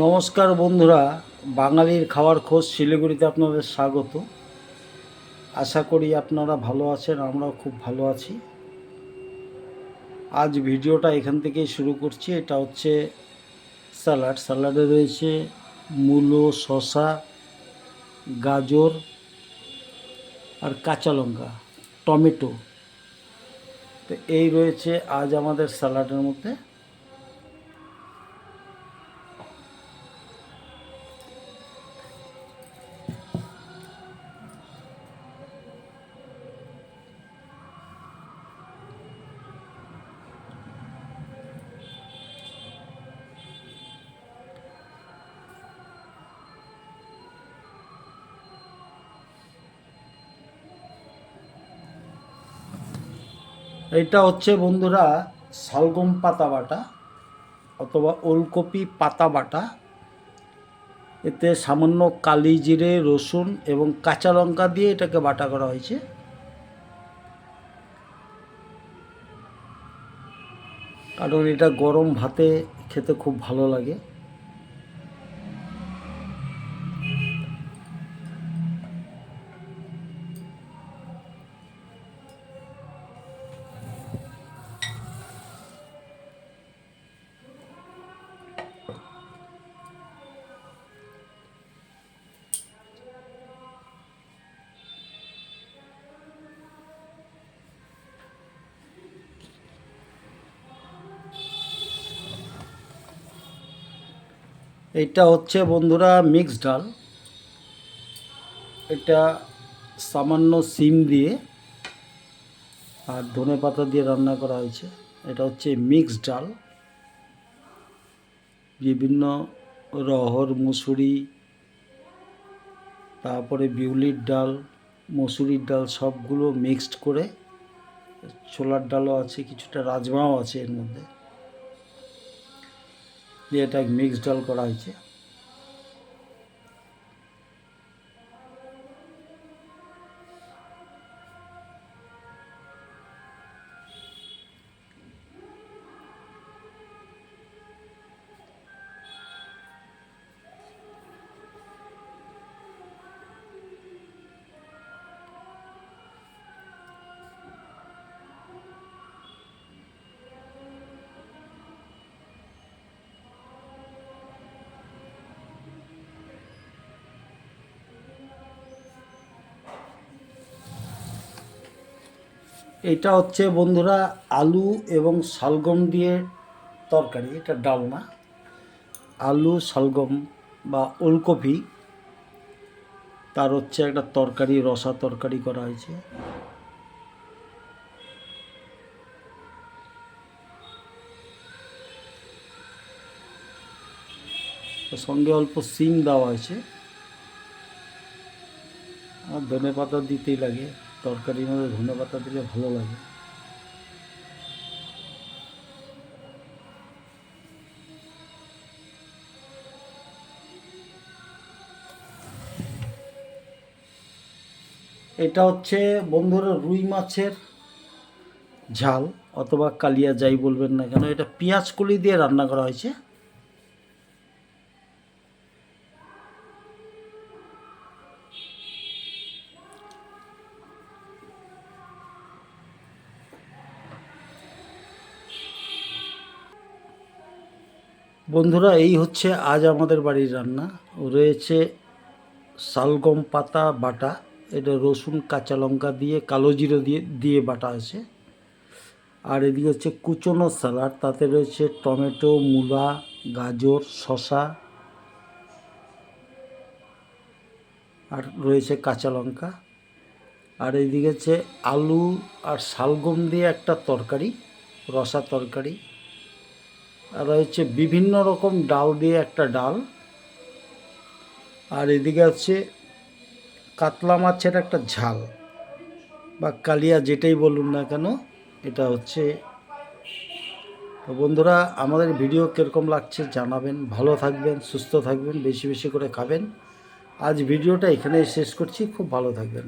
নমস্কার বন্ধুরা, বাঙালির খাওয়ার খোঁজ শিলিগুড়িতে আপনাদের স্বাগত। আশা করি আপনারা ভালো আছেন, আমরাও খুব ভালো আছি। আজ ভিডিওটা এখান থেকেই শুরু করছি। এটা হচ্ছে স্যালাডে রয়েছে মূলো, শসা, গাজর আর কাঁচা লঙ্কা, টমেটো। তো এই রয়েছে আজ আমাদের স্যালাডের মধ্যে। এটা হচ্ছে বন্ধুরা শালগম পাতা বাটা অথবা ওলকপি পাতা বাটা। এতে সামান্য কালি জিরে, রসুন এবং কাঁচা লঙ্কা দিয়ে এটাকে বাটা করা হয়েছে। কারণ এটা গরম ভাতে খেতে খুব ভালো লাগে। এটা হচ্ছে বন্ধুরা মিক্সড ডাল। এটা সামান্য সিম দিয়ে আর ধনে পাতা দিয়ে রান্না করা হয়েছে। এটা হচ্ছে মিক্সড ডাল। বিভিন্ন রহর, মুসুরি, তারপরে বিউলির ডাল, মসুরির ডাল সবগুলো মিক্সড করে, ছোলার ডালও আছে, কিছুটা রাজমাও আছে এর মধ্যে দিয়ে এটা মিক্সড ডাল করা হয়েছে। এটা হচ্ছে বন্ধুরা আলু এবং শালগম দিয়ে তরকারি। এটা ডাল না, আলু, শালগম বা ওলকপি, তার হচ্ছে একটা তরকারি, রসা তরকারি করা হয়েছে। সঙ্গে অল্প সিম দেওয়া হয়েছে আর ধনে পাতা দিতেই লাগে। তরকারির মধ্যে ধনে পাতা দিলে ভালো লাগে। এটা হচ্ছে বন্ধুরা রুই মাছের ঝাল অথবা কালিয়া, যাই বলবেন না কেন। এটা পেঁয়াজ কলি দিয়ে রান্না করা হয়েছে। বন্ধুরা এই হচ্ছে আজ আমাদের বাড়ির রান্না। রয়েছে শালগম পাতা বাটা, এটা রসুন, কাঁচা লঙ্কা দিয়ে, কালো জিরে দিয়ে দিয়ে বাটা আছে। আর এদিকে হচ্ছে কুচনো স্যালাড, তাতে রয়েছে টমেটো, মূলা, গাজর, শসা আর রয়েছে কাঁচা লঙ্কা। আর এইদিকে হচ্ছে আলু আর শালগম দিয়ে একটা তরকারি, রসা তরকারি। আর রয়েছে বিভিন্ন রকম ডাল দিয়ে একটা ডাল। আর এদিকে আছে কাতলা মাছের একটা ঝাল বা কালিয়া, যেটাই বলুন না কেন। এটা হচ্ছে। তো বন্ধুরা, আমাদের ভিডিও কীরকম লাগছে জানাবেন। ভালো থাকবেন, সুস্থ থাকবেন, বেশি বেশি করে খাবেন। আজ ভিডিওটা এখানেই শেষ করছি। খুব ভালো থাকবেন।